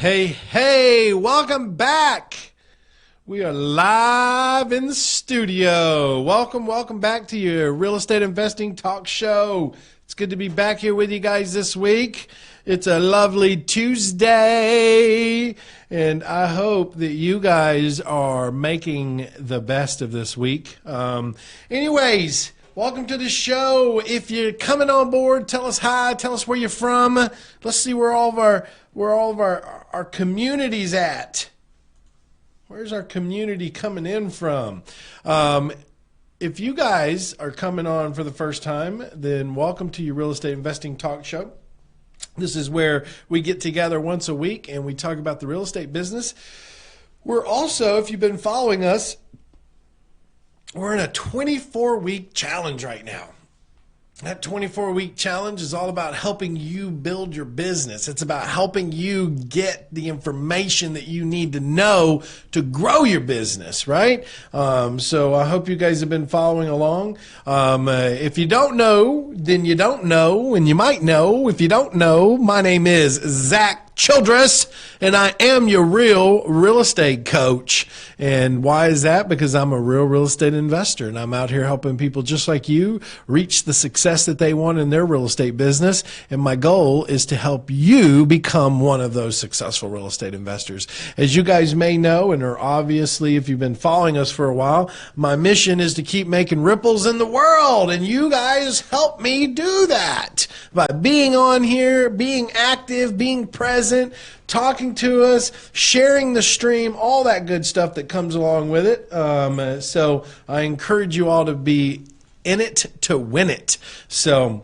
Hey, welcome back. We are live in the studio. Welcome back to your real estate investing talk show. It's good to be back here with you guys this week. It's a lovely Tuesday, and I hope that you guys are making the best of this week. Anyways, welcome to the show. If you're coming on board, tell us hi, tell us where you're from. Let's see where all of our community's at. Where's our community coming in from? If you guys are coming on for the first time, then welcome to your real estate investing talk show. This is where we get together once a week and we talk about the real estate business. We're also, if you've been following us, we're in a 24-week challenge right now. That 24-week challenge is all about helping you build your business. It's about helping you get the information that you need to know to grow your business, right? So I hope you guys have been following along. If you don't know, then you don't know, and you might know. If you don't know, my name is Zack Childress, and I am your real estate coach. And why is that? Because I'm a real estate investor, and I'm out here helping people just like you reach the success that they want in their real estate business. And my goal is to help you become one of those successful real estate investors. As you guys may know, and are obviously, if you've been following us for a while, my mission is to keep making ripples in the world, and you guys help me do that by being on here, being active, being present, talking to us, sharing the stream, all that good stuff that comes along with it. So I encourage you all to be in it to win it. So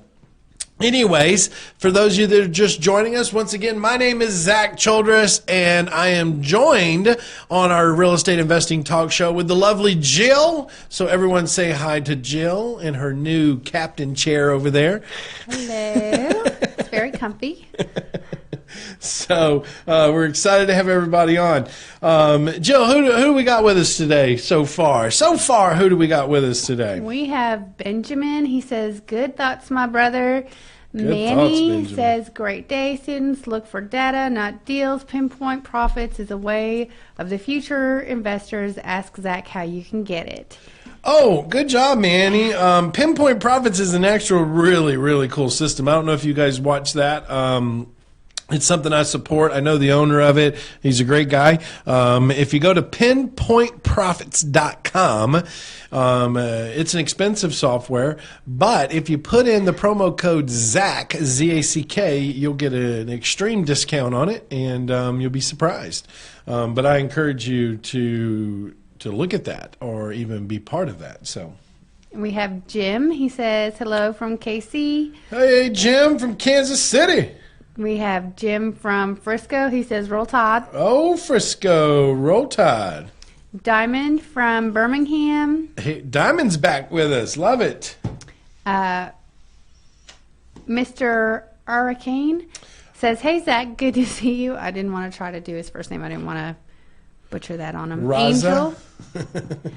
anyways, for those of you that are just joining us, once again, my name is Zack Childress, and I am joined on our real estate investing talk show with the lovely Jill. So everyone say hi to Jill in her new captain chair over there. Hello. It's very comfy. So we're excited to have everybody on. Jill, who do we got with us today so far? Who do we got with us today? We have Benjamin. He says, good thoughts, my brother. Good Manny thoughts, says, great day, students. Look for data, not deals. Pinpoint profits is a way of the future investors. Ask Zack how you can get it. Oh, good job, Manny. Pinpoint Profits is an actual really cool system. I don't know if you guys watch that. It's something I support. I know the owner of it. He's a great guy. If you go to pinpointprofits.com, it's an expensive software, but if you put in the promo code ZACK, Z-A-C-K, you'll get an extreme discount on it, and you'll be surprised. But I encourage you to look at that or even be part of that. So We have Jim. He says, hello from KC. Hey, Jim from Kansas City. We have Jim from Frisco. He says, roll Tide. Oh, Frisco, roll Tide. Diamond from Birmingham. Hey, Diamond's back with us. Love it. Mr. Hurricane says, hey, Zack, good to see you. I didn't want to try to do his first name. I didn't want to butcher that on him. Raza. Angel.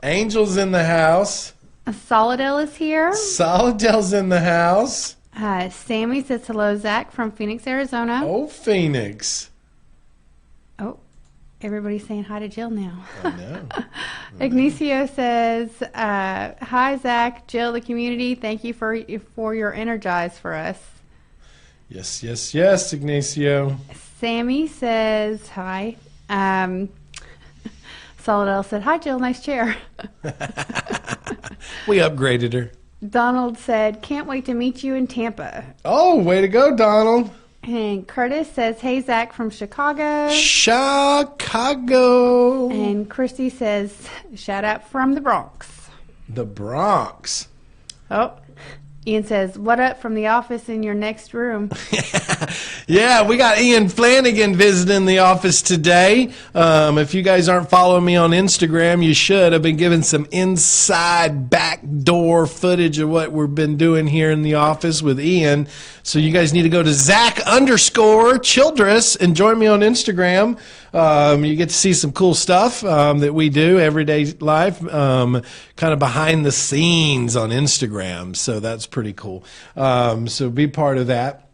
Angel's in the house. Solidell is here. Solidell's in the house. Sammy says, hello, Zack from Phoenix, Arizona. Oh, Phoenix. Oh, everybody's saying hi to Jill now. I know. Ignacio says, hi, Zack, Jill, the community. Thank you for your energize for us. Yes, Ignacio. Sammy says, hi. Solidell said, hi, Jill, nice chair. We upgraded her. Donald said, can't wait to meet you in Tampa. Oh, way to go, Donald. And Curtis says, hey, Zack from Chicago. Chicago. And Christy says, shout out from the Bronx. The Bronx. Oh, Ian says, what up from the office in your next room? Yeah, we got Ian Flanagan visiting the office today. If you guys aren't following me on Instagram, you should. I've been giving some inside backdoor footage of what we've been doing here in the office with Ian. So you guys need to go to Zack_Childress and join me on Instagram. You get to see some cool stuff that we do everyday life, kind of behind the scenes on Instagram. So that's pretty cool. So be part of that.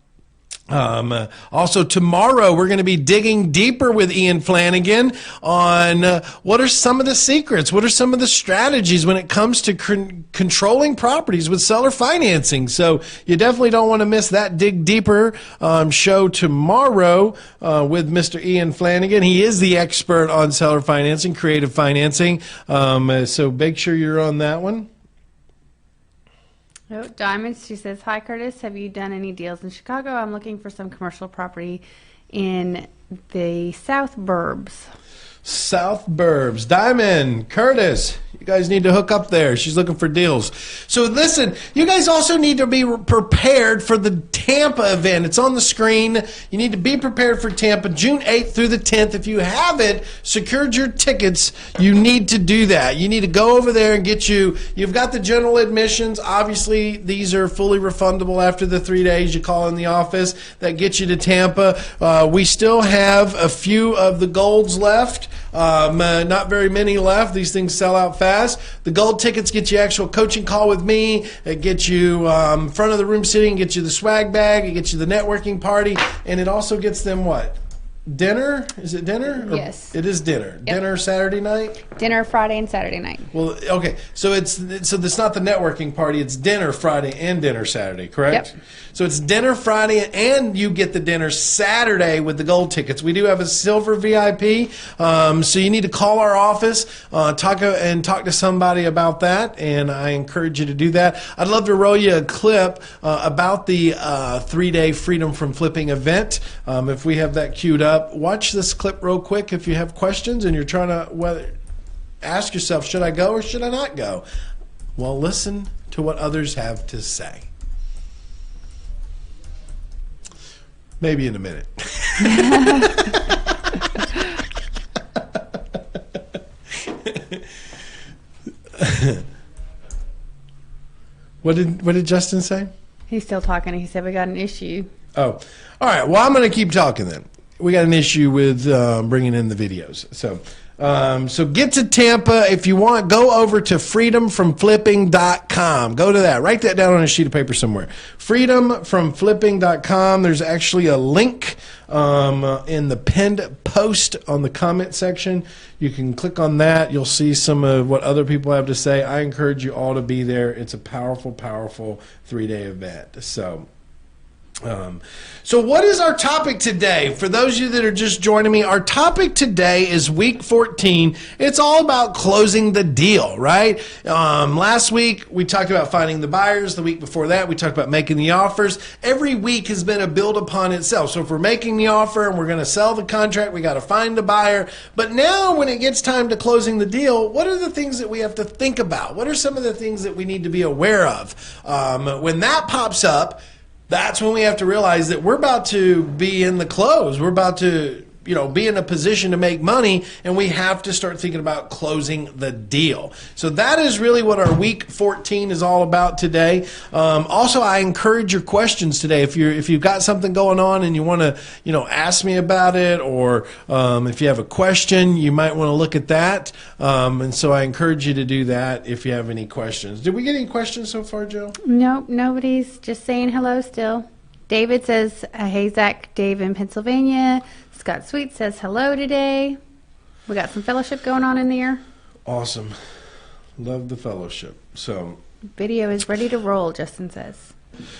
Also tomorrow we're going to be digging deeper with Ian Flanagan on what are some of the secrets, what are some of the strategies when it comes to controlling properties with seller financing. So you definitely don't want to miss that Dig Deeper show tomorrow with Mr. Ian Flanagan. He is the expert on seller financing, creative financing. So make sure you're on that one. Oh, Diamonds, she says, hi, Curtis. Have you done any deals in Chicago? I'm looking for some commercial property in the South Burbs. South Burbs. Diamond, Curtis, you guys need to hook up there. She's looking for deals. So listen, you guys also need to be prepared for the Tampa event. It's on the screen. You need to be prepared for Tampa, June 8th through the 10th. If you haven't secured your tickets, you need to do that. You need to go over there and you've got the general admissions. Obviously, these are fully refundable after the 3 days. You call in the office. That gets you to Tampa. We still have a few of the golds left. Not very many left. These things sell out fast. The gold tickets get you actual coaching call with me. It gets you front of the room sitting, gets you the swag bag, it gets you the networking party, and it also gets them what? Dinner? Is it dinner? Yes. It is dinner. Yep. Dinner Saturday night? Dinner Friday and Saturday night. Well, okay. So it's not the networking party. It's dinner Friday and dinner Saturday, correct? Yep. So it's dinner Friday and you get the dinner Saturday with the gold tickets. We do have a silver VIP. So you need to call our office, talk to somebody about that, and I encourage you to do that. I'd love to roll you a clip about the 3-day Freedom from Flipping event. If we have that queued up. Watch this clip real quick if you have questions and you're trying to ask yourself, should I go or should I not go? Well, listen to what others have to say. Maybe in a minute. What did Justin say? He's still talking. He said we got an issue. Oh, all right. Well, I'm going to keep talking then. We got an issue with bringing in the videos. So get to Tampa. If you want, go over to freedomfromflipping.com. Go to that. Write that down on a sheet of paper somewhere. freedomfromflipping.com. There's actually a link in the pinned post on the comment section. You can click on that. You'll see some of what other people have to say. I encourage you all to be there. It's a powerful, powerful 3-day event. So what is our topic today? For those of you that are just joining me, our topic today is week 14. It's all about closing the deal, right? Last week we talked about finding the buyers. The week before that we talked about making the offers. Every week has been a build upon itself. So if we're making the offer and we're going to sell the contract, we got to find the buyer. But now when it gets time to closing the deal, what are the things that we have to think about? What are some of the things that we need to be aware of? When that pops up, that's when we have to realize that we're about to be in the close. We're about to, be in a position to make money, and we have to start thinking about closing the deal. So that is really what our week 14 is all about today. Also, I encourage your questions today. If you've got something going on and you want to, ask me about it, or if you have a question, you might want to look at that. And so I encourage you to do that if you have any questions. Did we get any questions so far, Joe? Nope, nobody's just saying hello still. David says, hey, Zach, Dave in Pennsylvania. Scott Sweet says hello today. We got some fellowship going on in there. Awesome. Love the fellowship. So video is ready to roll, Justin says.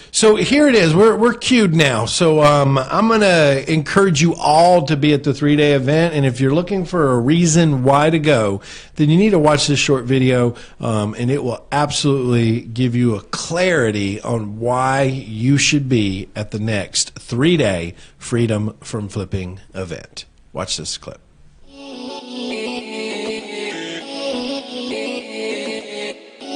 So here it is. We're queued now. So I'm going to encourage you all to be at the 3-day event. And if you're looking for a reason why to go, then you need to watch this short video, and it will absolutely give you a clarity on why you should be at the next 3-day Freedom from Flipping event. Watch this clip.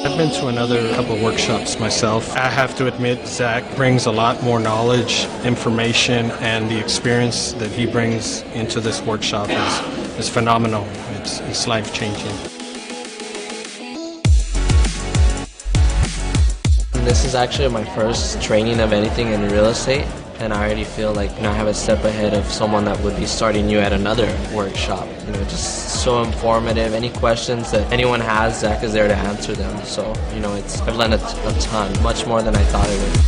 I've been to another couple of workshops myself. I have to admit, Zach brings a lot more knowledge, information, and the experience that he brings into this workshop is phenomenal. It's life-changing. This is actually my first training of anything in real estate, and I already feel like I have a step ahead of someone that would be starting new at another workshop. Just so informative. Any questions that anyone has, Zach is there to answer them. So, I've learned a ton, much more than I thought I would.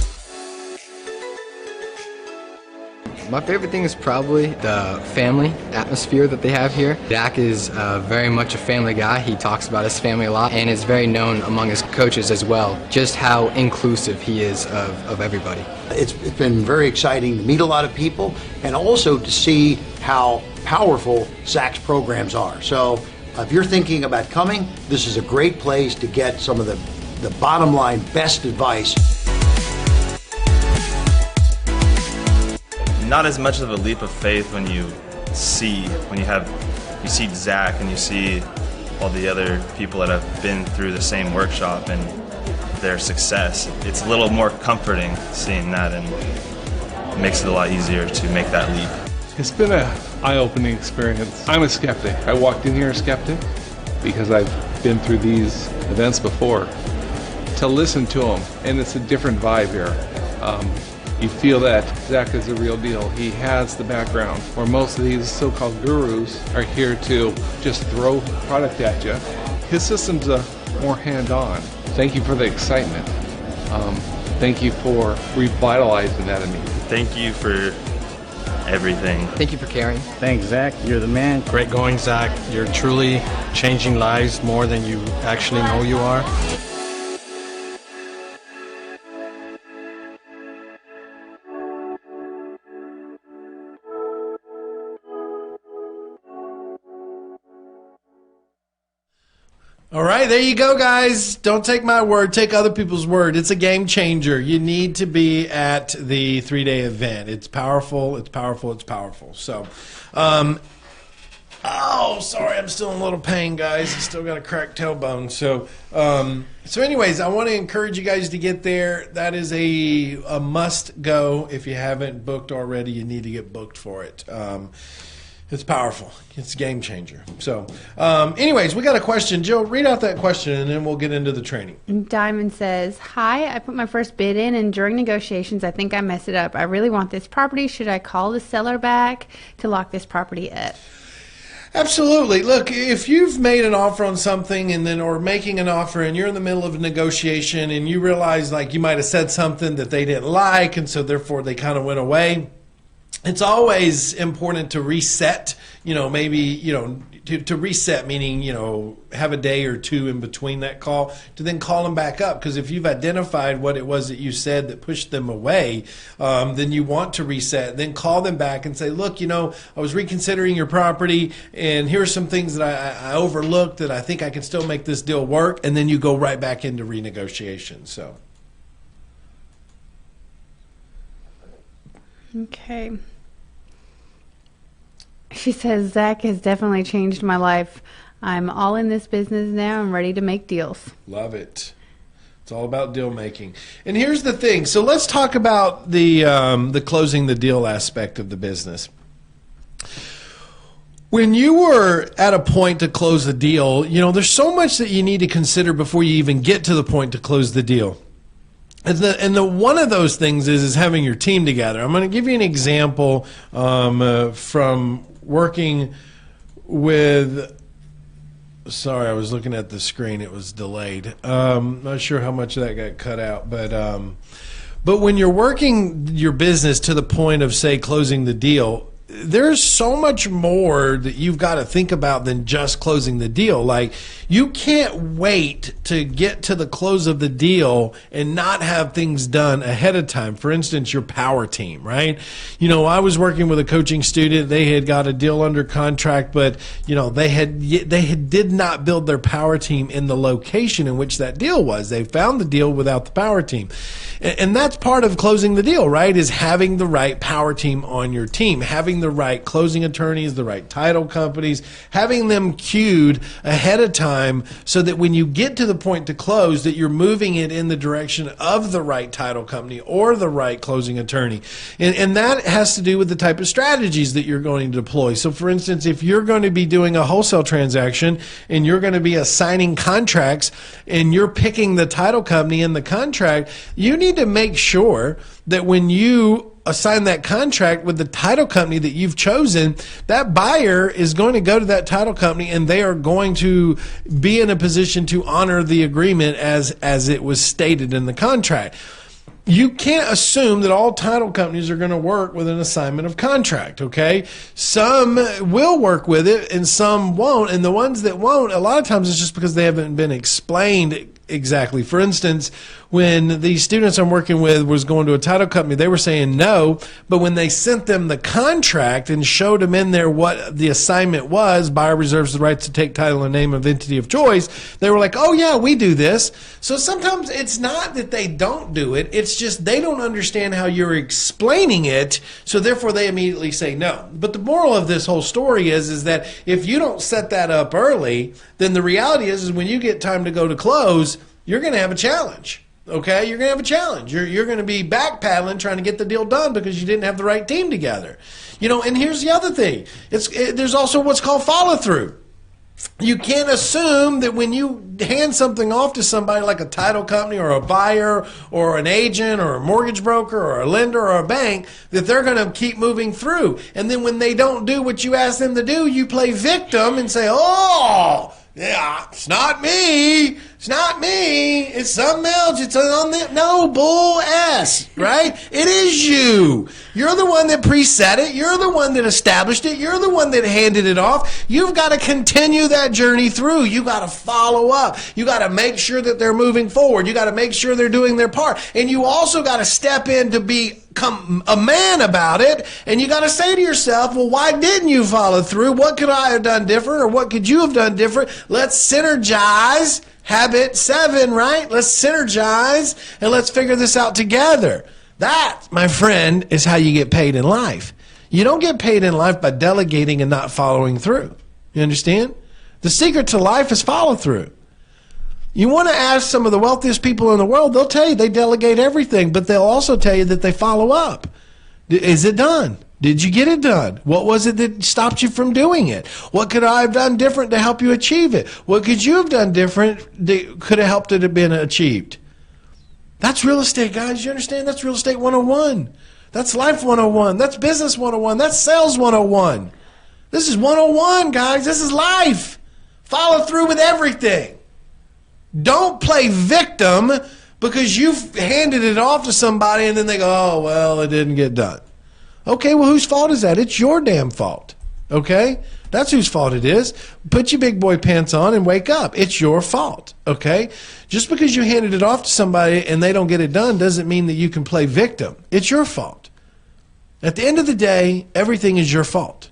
My favorite thing is probably the family atmosphere that they have here. Zack is very much a family guy. He talks about his family a lot and is very known among his coaches as well, just how inclusive he is of everybody. It's been very exciting to meet a lot of people and also to see how powerful Zack's programs are. So if you're thinking about coming, this is a great place to get some of the bottom line best advice. Not as much of a leap of faith when you see Zack and you see all the other people that have been through the same workshop and their success. It's a little more comforting seeing that, and it makes it a lot easier to make that leap. It's been an eye-opening experience. I'm a skeptic. I walked in here a skeptic because I've been through these events before. To listen to them, and it's a different vibe here. You feel that Zack is the real deal. He has the background, where most of these so-called gurus are here to just throw product at you. His system's more hand-on. Thank you for the excitement. Thank you for revitalizing that in me. Thank you for everything. Thank you for caring. Thanks, Zack. You're the man. Great going, Zack. You're truly changing lives more than you actually know you are. All right, there you go, guys. Don't take my word. Take other people's word. It's a game changer. You need to be at the 3-day event. It's powerful. It's powerful. It's powerful. So, oh, sorry. I'm still in a little pain, guys. I still got a cracked tailbone. So anyways, I want to encourage you guys to get there. That is a must go. If you haven't booked already, you need to get booked for it. It's powerful. It's a game changer. So, anyways, we got a question. Jill, read out that question, and then we'll get into the training. Diamond says, hi, I put my first bid in, and during negotiations, I think I messed it up. I really want this property. Should I call the seller back to lock this property up? Absolutely. Look, if you've made an offer on something or making an offer and you're in the middle of a negotiation and you realize like you might have said something that they didn't like, and so therefore they kind of went away, it's always important to reset, maybe, to reset, meaning, have a day or two in between that call to then call them back up. Because if you've identified what it was that you said that pushed them away, then you want to reset, then call them back and say, look, I was reconsidering your property and here's some things that I overlooked that I think I can still make this deal work. And then you go right back into renegotiation. So. Okay. She says, Zack has definitely changed my life. I'm all in this business now. I'm ready to make deals. Love it. It's all about deal making. And here's the thing. So let's talk about the closing the deal aspect of the business. When you were at a point to close the deal, there's so much that you need to consider before you even get to the point to close the deal. And the one of those things is having your team together. I'm going to give you an example from working with. Sorry, I was looking at the screen; it was delayed. Not sure how much of that got cut out, but when you're working your business to the point of, say, closing the deal, there's so much more that you've got to think about than just closing the deal. Like, you can't wait to get to the close of the deal and not have things done ahead of time. For instance, your power team, right? I was working with a coaching student. They had got a deal under contract, but they did not build their power team in the location in which that deal was. They found the deal without the power team. And that's part of closing the deal, right? Is having the right power team on your team, having the right closing attorneys, the right title companies, having them queued ahead of time so that when you get to the point to close, that you're moving it in the direction of the right title company or the right closing attorney. And that has to do with the type of strategies that you're going to deploy. So for instance, if you're going to be doing a wholesale transaction and you're going to be assigning contracts and you're picking the title company in the contract, you need to make sure that when you assign that contract with the title company that you've chosen, that buyer is going to go to that title company and they are going to be in a position to honor the agreement as it was stated in the contract. you can't assume that all title companies are going to work with an assignment of contract, okay? Some will work with it and some won't, and the ones that won't, a lot of times it's just because they haven't been explained exactly. For instance, when the students I'm working with was going to a title company, they were saying no, but when they sent them the contract and showed them in there what the assignment was, buyer reserves the right to take title and name of entity of choice, they were like, oh yeah, we do this. So sometimes it's not that they don't do it, it's just they don't understand how you're explaining it, so therefore they immediately say no. But the moral of this whole story is that if you don't set that up early, then the reality is when you get time to go to close, you're going to have a challenge. Okay, you're going to have a challenge. You're going to be back paddling trying to get the deal done because you didn't have the right team together. You know, and here's the other thing. There's also what's called follow through. You can't assume that when you hand something off to somebody like a title company or a buyer or an agent or a mortgage broker or a lender or a bank that they're going to keep moving through. And then when they don't do what you ask them to do, you play victim and say, oh, yeah, it's not me. It's not me. It's something else. It's on them. No, bull ass, right? It is you. You're the one that preset it. You're the one that established it. You're the one that handed it off. You've got to continue that journey through. You got to follow up. You got to make sure that they're moving forward. You got to make sure they're doing their part. And you also got to step in to become a man about it. And you got to say to yourself, well, why didn't you follow through? What could I have done different? Or what could you have done different? Let's synergize. Habit 7, right? Let's synergize and let's figure this out together. That, my friend, is how you get paid in life. You don't get paid in life by delegating and not following through. You understand? The secret to life is follow through. You want to ask some of the wealthiest people in the world, they'll tell you they delegate everything, but they'll also tell you that they follow up. Is it done? Did you get it done? What was it that stopped you from doing it? What could I have done different to help you achieve it? What could you have done different that could have helped it have been achieved? That's real estate, guys. You understand? That's real estate 101. That's life 101. That's business 101. That's sales 101. This is 101, guys. This is life. Follow through with everything. Don't play victim because you've handed it off to somebody and then they go, oh, well, it didn't get done. Okay, well, whose fault is that? It's your damn fault. Okay? That's whose fault it is. Put your big boy pants on and wake up. It's your fault. Okay? Just because you handed it off to somebody and they don't get it done doesn't mean that you can play victim. It's your fault. At the end of the day, everything is your fault.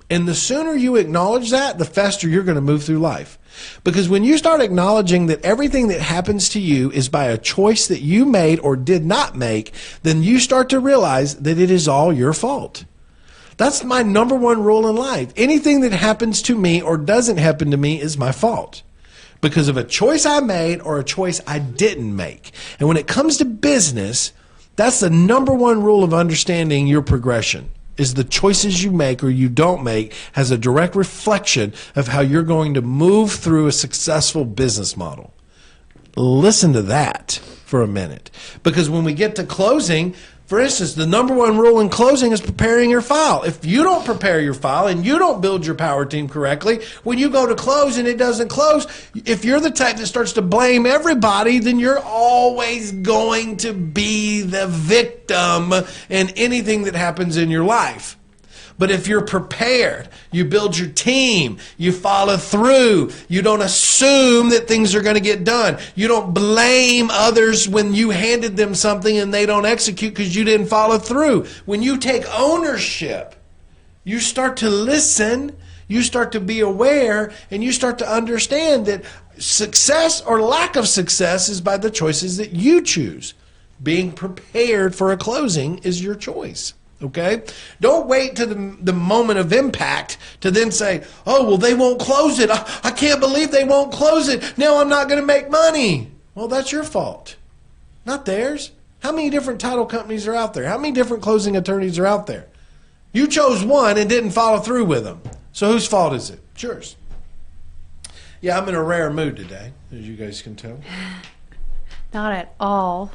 And the sooner you acknowledge that, the faster you're going to move through life. Because when you start acknowledging that everything that happens to you is by a choice that you made or did not make, then you start to realize that it is all your fault. That's my number one rule in life. Anything that happens to me or doesn't happen to me is my fault. Because of a choice I made or a choice I didn't make. And when it comes to business, that's the number one rule of understanding your progression. Is the choices you make or you don't make has a direct reflection of how you're going to move through a successful business model. Listen to that for a minute. Because when we get to closing, for instance, the number one rule in closing is preparing your file. If you don't prepare your file and you don't build your power team correctly, when you go to close and it doesn't close, if you're the type that starts to blame everybody, then you're always going to be the victim in anything that happens in your life. But if you're prepared, you build your team, you follow through, you don't assume that things are going to get done. You don't blame others when you handed them something and they don't execute because you didn't follow through. When you take ownership, you start to listen, you start to be aware, and you start to understand that success or lack of success is by the choices that you choose. Being prepared for a closing is your choice. Okay? Don't wait to the moment of impact to then say, oh, well, they won't close it. I can't believe they won't close it. Now I'm not going to make money. Well, that's your fault, not theirs. How many different title companies are out there? How many different closing attorneys are out there? You chose one and didn't follow through with them. So whose fault is it? It's yours. Yeah, I'm in a rare mood today, as you guys can tell. Not at all.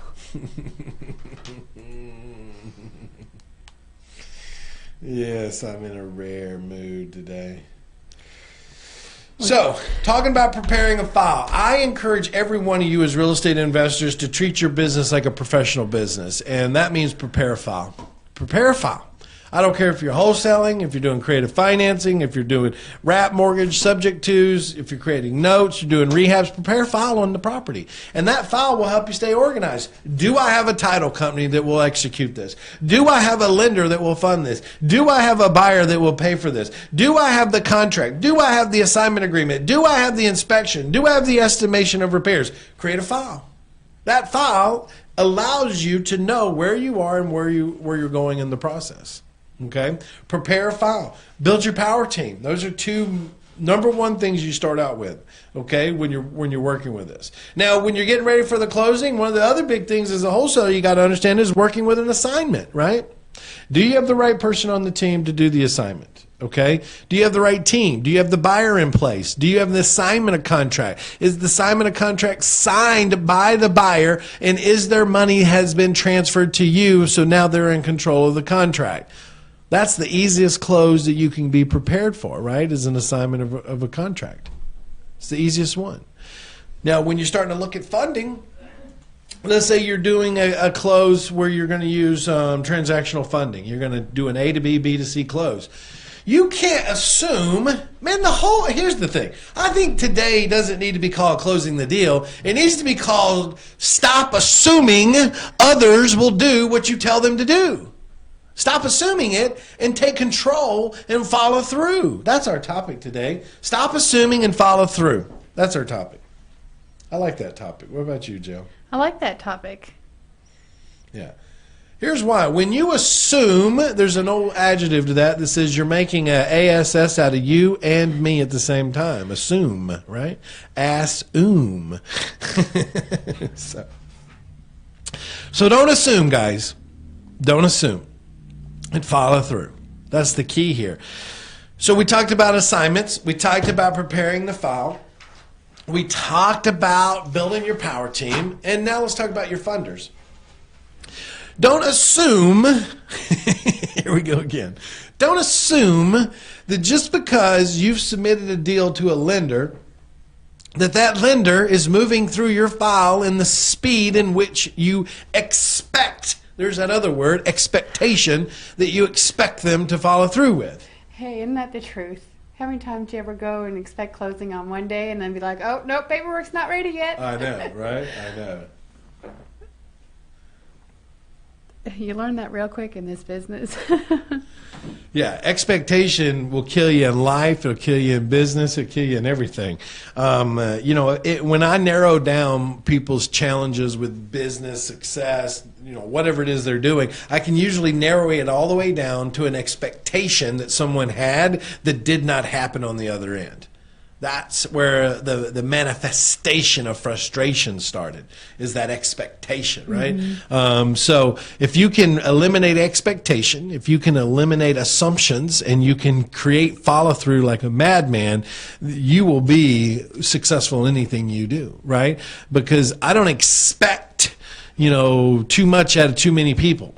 Yes, I'm in a rare mood today. So, talking about preparing a file, I encourage every one of you as real estate investors to treat your business like a professional business, and that means prepare a file. Prepare a file. I don't care if you're wholesaling, if you're doing creative financing, if you're doing wrap mortgage, subject twos, if you're creating notes, you're doing rehabs, prepare a file on the property. And that file will help you stay organized. Do I have a title company that will execute this? Do I have a lender that will fund this? Do I have a buyer that will pay for this? Do I have the contract? Do I have the assignment agreement? Do I have the inspection? Do I have the estimation of repairs? Create a file. That file allows you to know where you are and where you're going in the process. Okay, prepare a file, build your power team. Those are two number one things you start out with. Okay, when you're working with this. Now, when you're getting ready for the closing, one of the other big things as a wholesaler you got to understand is working with an assignment. Right? Do you have the right person on the team to do the assignment? Okay. Do you have the right team? Do you have the buyer in place? Do you have the assignment of contract? Is the assignment of contract signed by the buyer, and is their money has been transferred to you, so now they're in control of the contract? That's the easiest close that you can be prepared for, right, is an assignment of a contract. It's the easiest one. Now, when you're starting to look at funding, let's say you're doing a close where you're going to use transactional funding. You're going to do an A to B, B to C close. You can't assume, man, here's the thing. I think today doesn't need to be called closing the deal. It needs to be called stop assuming others will do what you tell them to do. Stop assuming it and take control and follow through. That's our topic today. Stop assuming and follow through. That's our topic. I like that topic. What about you, Jill? I like that topic. Yeah. Here's why. When you assume, there's an old adjective to that says you're making an ASS out of you and me at the same time. Assume, right? Assume. So don't assume, guys. Don't assume. And follow through. That's the key here. So we talked about assignments. We talked about preparing the file. We talked about building your power team. And now let's talk about your funders. Don't assume, here we go again. Don't assume that just because you've submitted a deal to a lender, that lender is moving through your file in the speed in which you expect. There's that other word, expectation, that you expect them to follow through with. Hey, isn't that the truth? How many times do you ever go and expect closing on one day and then be like, oh, no, paperwork's not ready yet? I know, right? I know. You learn that real quick in this business. Yeah, expectation will kill you in life. It'll kill you in business. It'll kill you in everything. When I narrow down people's challenges with business success, whatever it is they're doing, I can usually narrow it all the way down to an expectation that someone had that did not happen on the other end. That's where the manifestation of frustration started, is that expectation, right? Mm-hmm. So if you can eliminate expectation, if you can eliminate assumptions, and you can create follow-through like a madman, you will be successful in anything you do, right? Because I don't expect, too much out of too many people.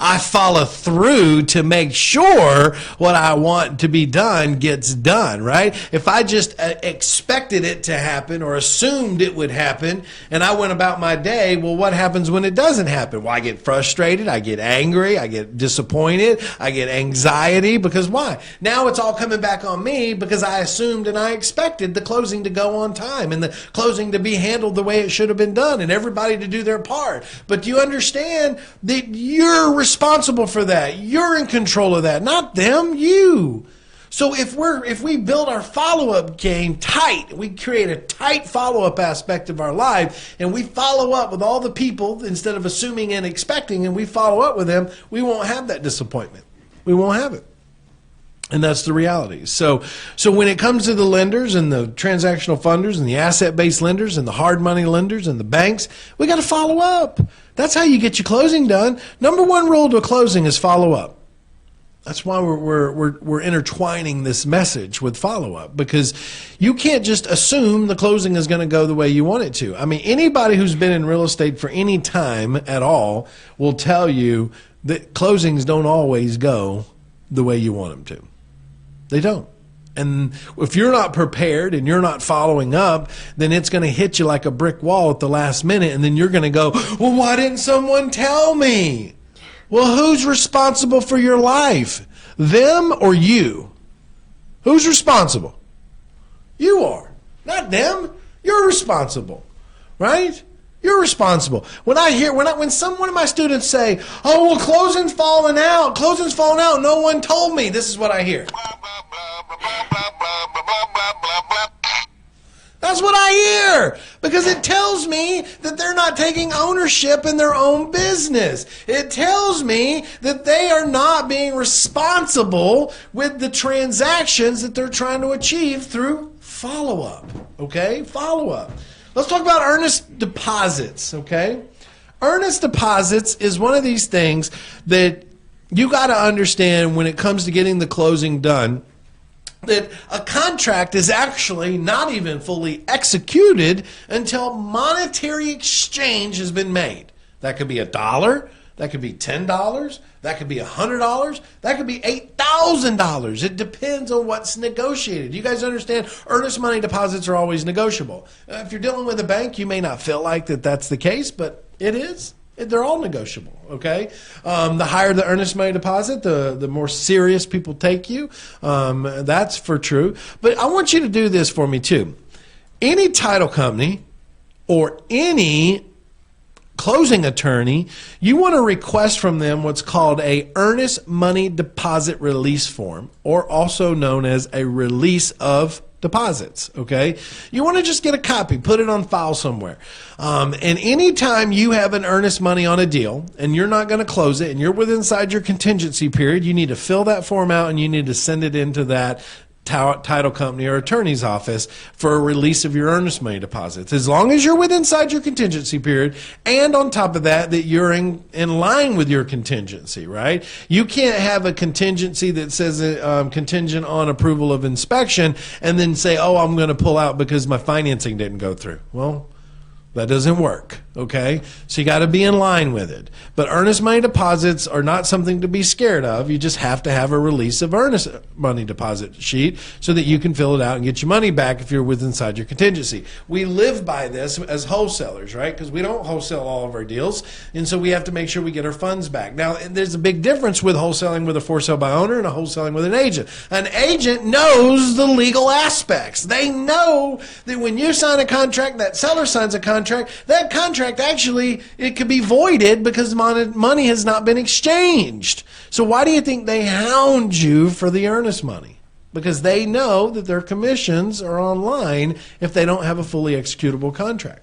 I follow through to make sure what I want to be done gets done, right? If I just expected it to happen or assumed it would happen and I went about my day, well, what happens when it doesn't happen? Well, I get frustrated, I get angry, I get disappointed, I get anxiety, because why? Now it's all coming back on me because I assumed and I expected the closing to go on time and the closing to be handled the way it should have been done and everybody to do their part. But do you understand that you're responsible for that? You're in control of that, not them, you. So if we build our follow-up game tight, we create a tight follow-up aspect of our life, and we follow up with all the people instead of assuming and expecting, and we follow up with them, we won't have that disappointment. We won't have it. And that's the reality. So when it comes to the lenders and the transactional funders and the asset-based lenders and the hard money lenders and the banks, we got to follow up. That's how you get your closing done. Number one rule to a closing is follow up. That's why we're intertwining this message with follow-up, because you can't just assume the closing is going to go the way you want it to. I mean, anybody who's been in real estate for any time at all will tell you that closings don't always go the way you want them to. They don't. And if you're not prepared and you're not following up, then it's going to hit you like a brick wall at the last minute. And then you're going to go, well, why didn't someone tell me? Well, who's responsible for your life? Them or you? Who's responsible? You are. Not them. You're responsible. Right? You're responsible. When one of my students say, oh, well, closing's falling out. Closing's falling out. No one told me. This is what I hear. That's what I hear, because it tells me that they're not taking ownership in their own business. It tells me that they are not being responsible with the transactions that they're trying to achieve through follow-up, okay? Follow-up. Let's talk about earnest deposits, okay? Earnest deposits is one of these things that you got to understand when it comes to getting the closing done, that a contract is actually not even fully executed until monetary exchange has been made. That could be $1, that could be $10, that could be $100, that could be $8,000. It depends on what's negotiated. You guys understand earnest money deposits are always negotiable. If you're dealing with a bank, you may not feel like that's the case, but it is. They're all negotiable, okay? The higher the earnest money deposit, the more serious people take you. That's for true. But I want you to do this for me too. Any title company or any closing attorney, you want to request from them what's called a earnest money deposit release form, or also known as a release of deposits, okay? You want to just get a copy, put it on file somewhere. And anytime you have an earnest money on a deal and you're not going to close it and you're inside your contingency period, you need to fill that form out and you need to send it into that title company or attorney's office for a release of your earnest money deposits. As long as you're inside your contingency period, and on top of that, that you're in line with your contingency, right? You can't have a contingency that says contingent on approval of inspection and then say, oh, I'm going to pull out because my financing didn't go through. Well, that doesn't work, okay? So you got to be in line with it. But earnest money deposits are not something to be scared of. You just have to have a release of earnest money deposit sheet so that you can fill it out and get your money back if you're inside your contingency. We live by this as wholesalers, right? Because we don't wholesale all of our deals, and so we have to make sure we get our funds back. Now, there's a big difference with wholesaling with a for sale by owner and a wholesaling with an agent. An agent knows the legal aspects. They know that when you sign a contract, that seller signs a contract, that contract actually, it could be voided because money has not been exchanged. So why do you think they hound you for the earnest money? Because they know that their commissions are online if they don't have a fully executable contract.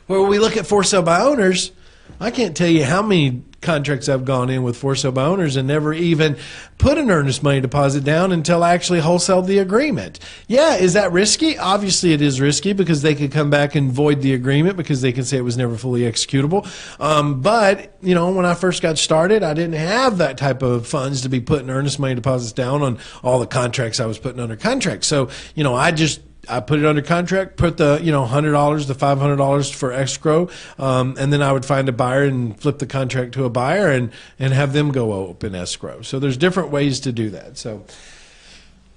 Where we look at for sale by owners, I can't tell you how many contracts I've gone in with for sale by owners and never even put an earnest money deposit down until I actually wholesaled the agreement. Yeah, is that risky? Obviously it is risky because they could come back and void the agreement because they can say it was never fully executable. But, you know, when I first got started, I didn't have that type of funds to be putting earnest money deposits down on all the contracts I was putting under contract. So, you know, I put it under contract, put the $100 to $500 for escrow, and then I would find a buyer and flip the contract to a buyer and have them go open escrow. So there's different ways to do that. So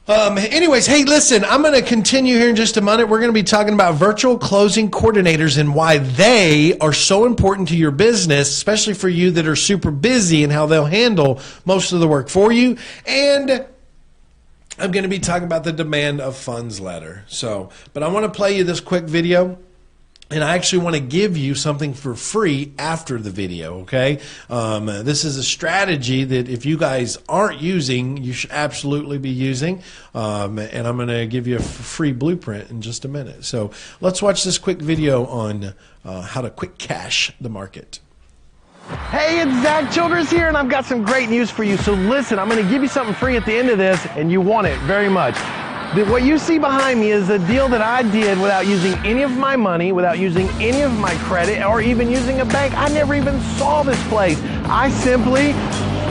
anyways, hey, listen, I'm going to continue here in just a minute. We're going to be talking about virtual closing coordinators and why they are so important to your business, especially for you that are super busy, and how they'll handle most of the work for you. And I'm going to be talking about the demand of funds letter. But I want to play you this quick video, and I actually want to give you something for free after the video, okay? This is a strategy that if you guys aren't using, you should absolutely be using, and I'm going to give you a free blueprint in just a minute. So let's watch this quick video on how to quick cash the market. Hey, it's Zack Childress here, and I've got some great news for you. So listen, I'm going to give you something free at the end of this, and you want it very much. What you see behind me is a deal that I did without using any of my money, without using any of my credit, or even using a bank. I never even saw this place. I simply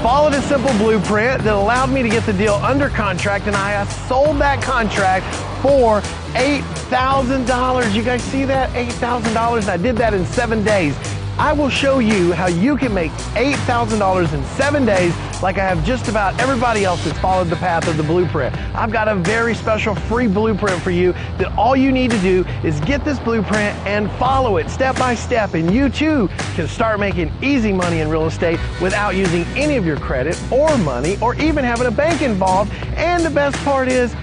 followed a simple blueprint that allowed me to get the deal under contract, and I sold that contract for $8,000. You guys see that? $8,000. I did that in 7 days. I will show you how you can make $8,000 in 7 days like I have just about everybody else that's followed the path of the blueprint. I've got a very special free blueprint for you that all you need to do is get this blueprint and follow it step by step, and you too can start making easy money in real estate without using any of your credit or money or even having a bank involved. And the best part is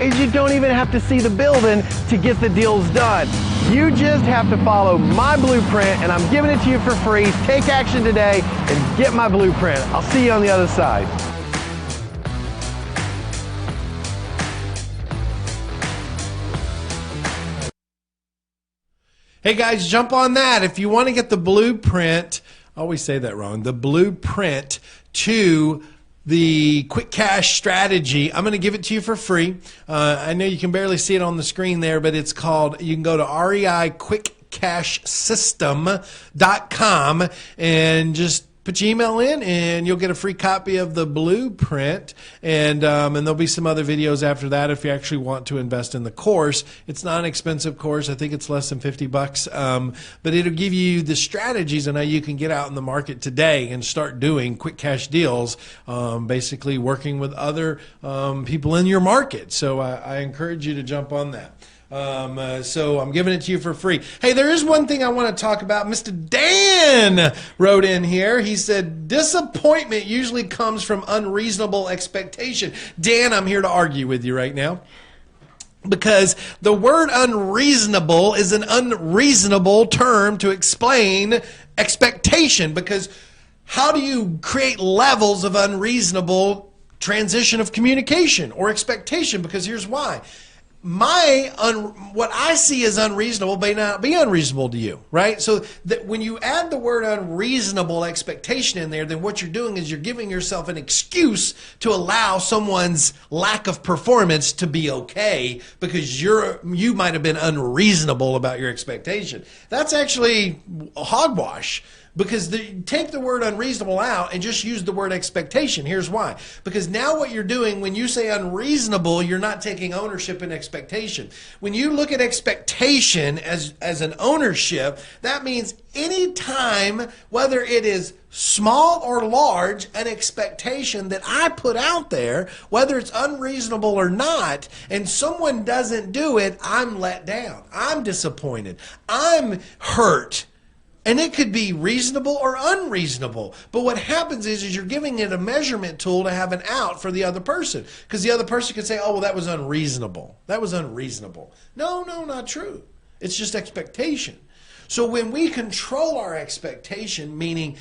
you don't even have to see the building to get the deals done. You just have to follow my blueprint, and I'm giving it to you for free. Take action today and get my blueprint. I'll see you on the other side. Hey guys, jump on that. If you want to get the blueprint, I always say that wrong, the blueprint to the quick cash strategy, I'm going to give it to you for free. I know you can barely see it on the screen there, but it's called, you can go to reiquickcashsystem.com and just put your email in, and you'll get a free copy of the blueprint. And there'll be some other videos after that if you actually want to invest in the course. It's not an expensive course. I think it's less than $50. But it'll give you the strategies on how you can get out in the market today and start doing quick cash deals, basically working with other people in your market. So I encourage you to jump on that. So I'm giving it to you for free. Hey, there is one thing I want to talk about. Mr. Dan wrote in here. He said, disappointment usually comes from unreasonable expectation. Dan, I'm here to argue with you right now, because the word unreasonable is an unreasonable term to explain expectation. Because how do you create levels of unreasonable transition of communication or expectation? Because here's why. What I see as unreasonable may not be unreasonable to you, right? So that when you add the word unreasonable expectation in there, then what you're doing is you're giving yourself an excuse to allow someone's lack of performance to be okay, because you might have been unreasonable about your expectation. That's actually hogwash. Because take the word unreasonable out and just use the word expectation. Here's why. Because now what you're doing when you say unreasonable, you're not taking ownership in expectation. When you look at expectation as an ownership, that means any time, whether it is small or large, an expectation that I put out there, whether it's unreasonable or not, and someone doesn't do it, I'm let down. I'm disappointed. I'm hurt. And it could be reasonable or unreasonable. But what happens is you're giving it a measurement tool to have an out for the other person. Because the other person could say, oh, well, that was unreasonable. That was unreasonable. No, not true. It's just expectation. So when we control our expectation, meaning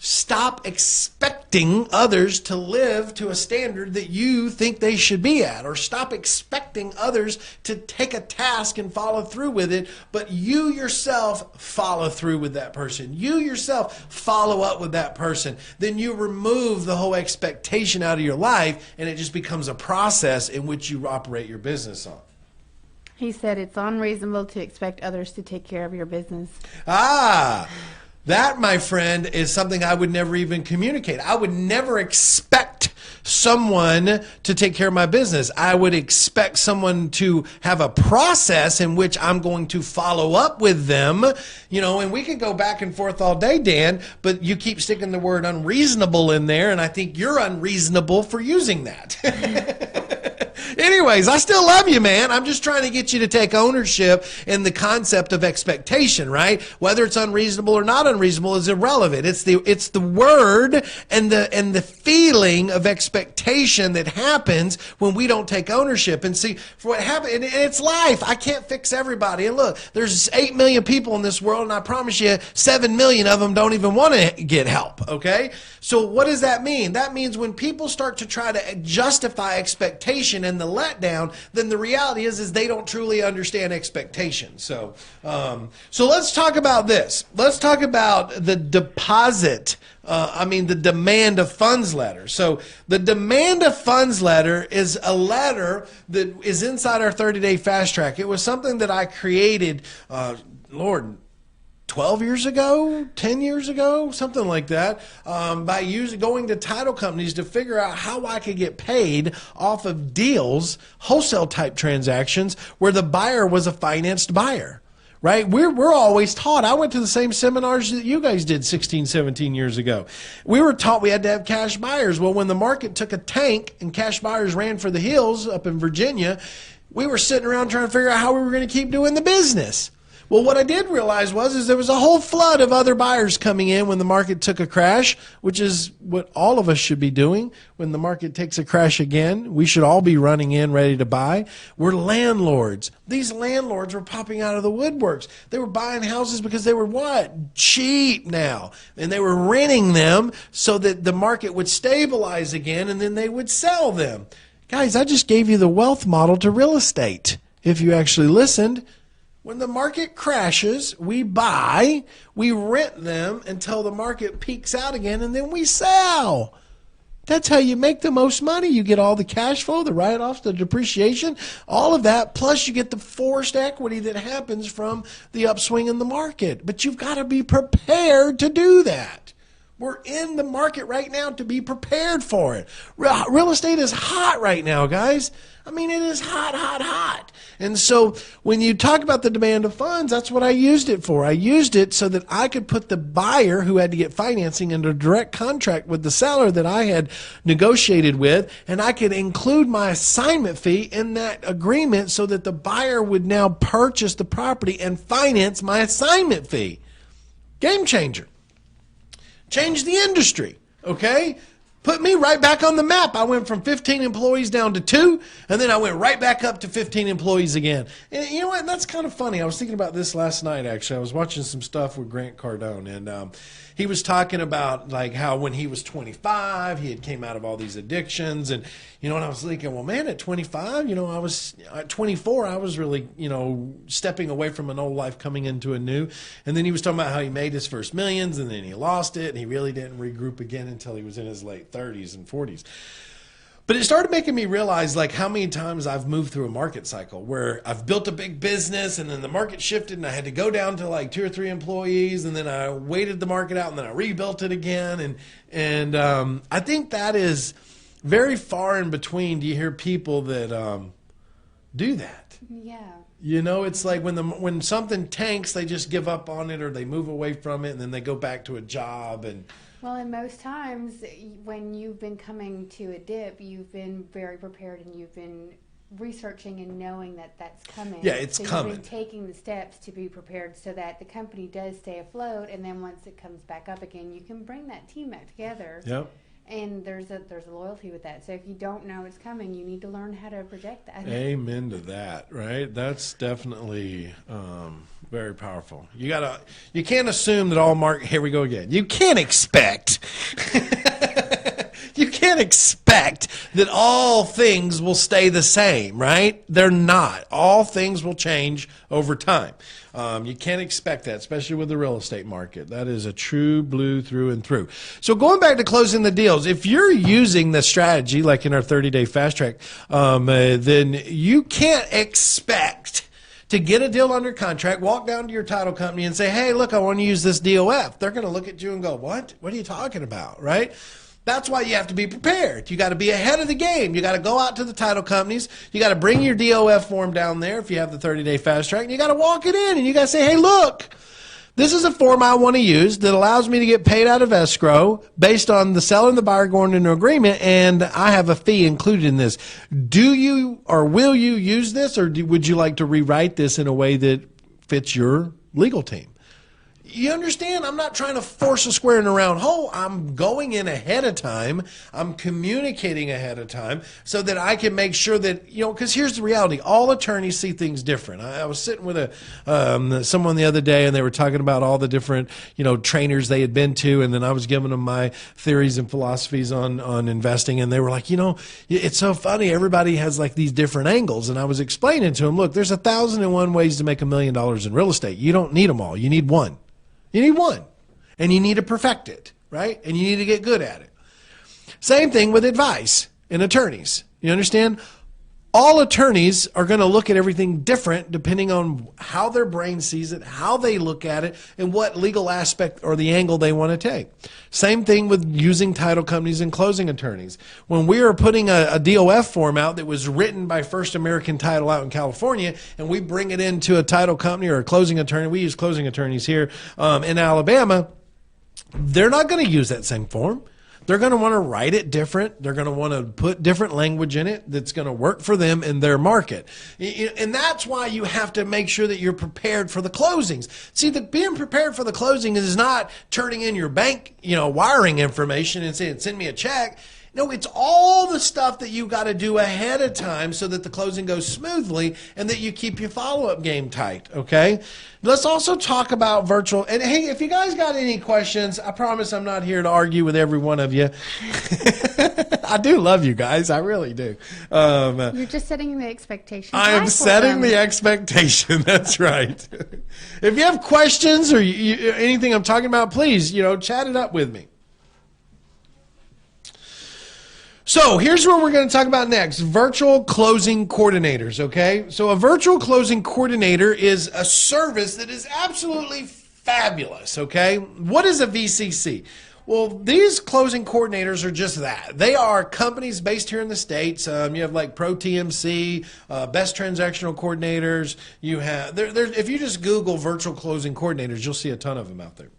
stop expecting others to live to a standard that you think they should be at, or stop expecting others to take a task and follow through with it, but you yourself follow through with that person. You yourself follow up with that person. Then you remove the whole expectation out of your life, and it just becomes a process in which you operate your business on. He said it's unreasonable to expect others to take care of your business. That, my friend, is something I would never even communicate. I would never expect someone to take care of my business. I would expect someone to have a process in which I'm going to follow up with them, and we could go back and forth all day, Dan, but you keep sticking the word unreasonable in there, and I think you're unreasonable for using that. Anyways, I still love you, man. I'm just trying to get you to take ownership in the concept of expectation, right? Whether it's unreasonable or not unreasonable is irrelevant. It's the word and the feeling of expectation that happens when we don't take ownership. And see, for what happened, and it's life. I can't fix everybody. And look, there's 8 million people in this world, and I promise you 7 million of them don't even want to get help, okay? So what does that mean? That means when people start to try to justify expectation and the letdown, then the reality is they don't truly understand expectation. So let's talk about this. Let's talk about the the demand of funds letter. So the demand of funds letter is a letter that is inside our 30-day fast track. It was something that I created, 12 years ago, 10 years ago, something like that, by going to title companies to figure out how I could get paid off of deals, wholesale type transactions, where the buyer was a financed buyer. right? We're always taught. I went to the same seminars that you guys did 16, 17 years ago. We were taught we had to have cash buyers. Well, when the market took a tank and cash buyers ran for the hills up in Virginia, we were sitting around trying to figure out how we were going to keep doing the business. Well, what I did realize was there was a whole flood of other buyers coming in when the market took a crash, which is what all of us should be doing when the market takes a crash again. We should all be running in ready to buy. We're landlords. These landlords were popping out of the woodworks. They were buying houses because they were what? Cheap now. And they were renting them so that the market would stabilize again and then they would sell them. Guys, I just gave you the wealth model to real estate. If you actually listened. When the market crashes, we buy, we rent them until the market peaks out again, and then we sell. That's how you make the most money. You get all the cash flow, the write-offs, the depreciation, all of that, plus you get the forced equity that happens from the upswing in the market. But you've got to be prepared to do that. We're in the market right now to be prepared for it. Real estate is hot right now, guys. I mean, it is hot, hot, hot. And so when you talk about the demand of funds, that's what I used it for. I used it so that I could put the buyer who had to get financing into a direct contract with the seller that I had negotiated with, and I could include my assignment fee in that agreement so that the buyer would now purchase the property and finance my assignment fee. Game changer. Change the industry, okay? Put me right back on the map. I went from 15 employees down to 2, and then I went right back up to 15 employees again. And you know what? That's kind of funny. I was thinking about this last night, actually. I was watching some stuff with Grant Cardone, and he was talking about like how when he was 25, he had came out of all these addictions. And, you know, and I was thinking, well, man, at 25, you know, I was at 24, I was really, you know, stepping away from an old life, coming into a new. And then he was talking about how he made his first millions, and then he lost it, and he really didn't regroup again until he was in his late 30s and 40s. But it started making me realize like how many times I've moved through a market cycle where I've built a big business and then the market shifted and I had to go down to like 2 or 3 employees, and then I waited the market out and then I rebuilt it again. And I think that is very far in between. Do you hear people that do that? Yeah. You know, it's like when something tanks, they just give up on it or they move away from it and then they go back to a job. And well, and most times when you've been coming to a dip, you've been very prepared and you've been researching and knowing that that's coming. Yeah, it's coming. You've been taking the steps to be prepared so that the company does stay afloat, and then once it comes back up again, you can bring that team back together. Yep. And there's a loyalty with that. So if you don't know it's coming, you need to learn how to project that. Amen to that, right? That's definitely very powerful. You can't assume that all market. Here we go again. You can't expect. You can't expect that all things will stay the same, right? They're not. All things will change over time. You can't expect that, especially with the real estate market. That is a true blue through and through. So going back to closing the deals, if you're using the strategy like in our 30-day fast track, then you can't expect to get a deal under contract, walk down to your title company and say, hey, look, I want to use this DOF. They're going to look at you and go, what? What are you talking about, right? That's why you have to be prepared. You got to be ahead of the game. You got to go out to the title companies. You got to bring your DOF form down there if you have the 30-day fast track, and you got to walk it in, and you got to say, hey, look, this is a form I want to use that allows me to get paid out of escrow based on the seller and the buyer going into an agreement, and I have a fee included in this. Do you or will you use this, or would you like to rewrite this in a way that fits your legal team? You understand? I'm not trying to force a square in a round hole. I'm going in ahead of time. I'm communicating ahead of time so that I can make sure that, you know, because here's the reality. All attorneys see things different. I was sitting with someone the other day, and they were talking about all the different, you know, trainers they had been to, and then I was giving them my theories and philosophies on investing, and they were like, you know, it's so funny. Everybody has like these different angles, and I was explaining to them, look, there's 1,001 ways to make $1 million in real estate. You don't need them all. You need one. You need one, and you need to perfect it, right? And you need to get good at it. Same thing with advice and attorneys. You understand? all attorneys are going to look at everything different depending on how their brain sees it, how they look at it, and what legal aspect or the angle they want to take. Same thing with using title companies and closing attorneys. When we were putting a DOF form out that was written by First American Title out in California, and we bring it into a title company or a closing attorney, we use closing attorneys here in Alabama, they're not going to use that same form. They're going to want to write it different. They're going to want to put different language in it that's going to work for them in their market. And that's why you have to make sure that you're prepared for the closings. See, being prepared for the closing is not turning in your bank, wiring information and saying, send me a check. No, it's all the stuff that you got to do ahead of time so that the closing goes smoothly and that you keep your follow-up game tight, okay? Let's also talk about virtual. And hey, if you guys got any questions, I promise I'm not here to argue with every one of you. I do love you guys. I really do. You're just setting the expectation. I am setting the expectation. That's right. If you have questions or anything I'm talking about, please, chat it up with me. So here's what we're going to talk about next, virtual closing coordinators, okay? So a virtual closing coordinator is a service that is absolutely fabulous, okay? What is a VCC? Well, these closing coordinators are just that. They are companies based here in the States. You have like Pro TMC, Best Transactional Coordinators. You have, if you just Google virtual closing coordinators, you'll see a ton of them out there.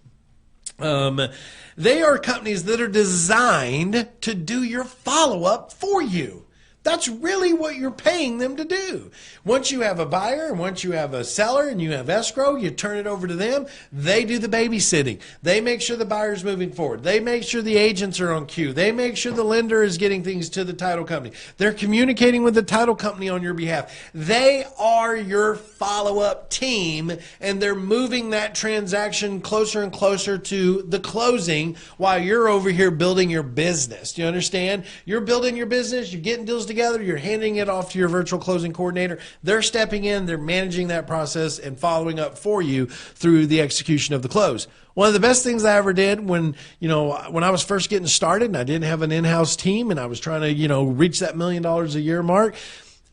They are companies that are designed to do your follow-up for you. That's really what you're paying them to do. Once you have a buyer and once you have a seller and you have escrow, you turn it over to them. They do the babysitting. They make sure the buyer's moving forward. They make sure the agents are on cue. They make sure the lender is getting things to the title company. They're communicating with the title company on your behalf. They are your follow-up team, and they're moving that transaction closer and closer to the closing while you're over here building your business. Do you understand? You're building your business. You're getting deals together, you're handing it off to your virtual closing coordinator. They're stepping in, they're managing that process and following up for you through the execution of the close. One of the best things I ever did when I was first getting started and I didn't have an in-house team and I was trying to, reach that $1 million a year mark,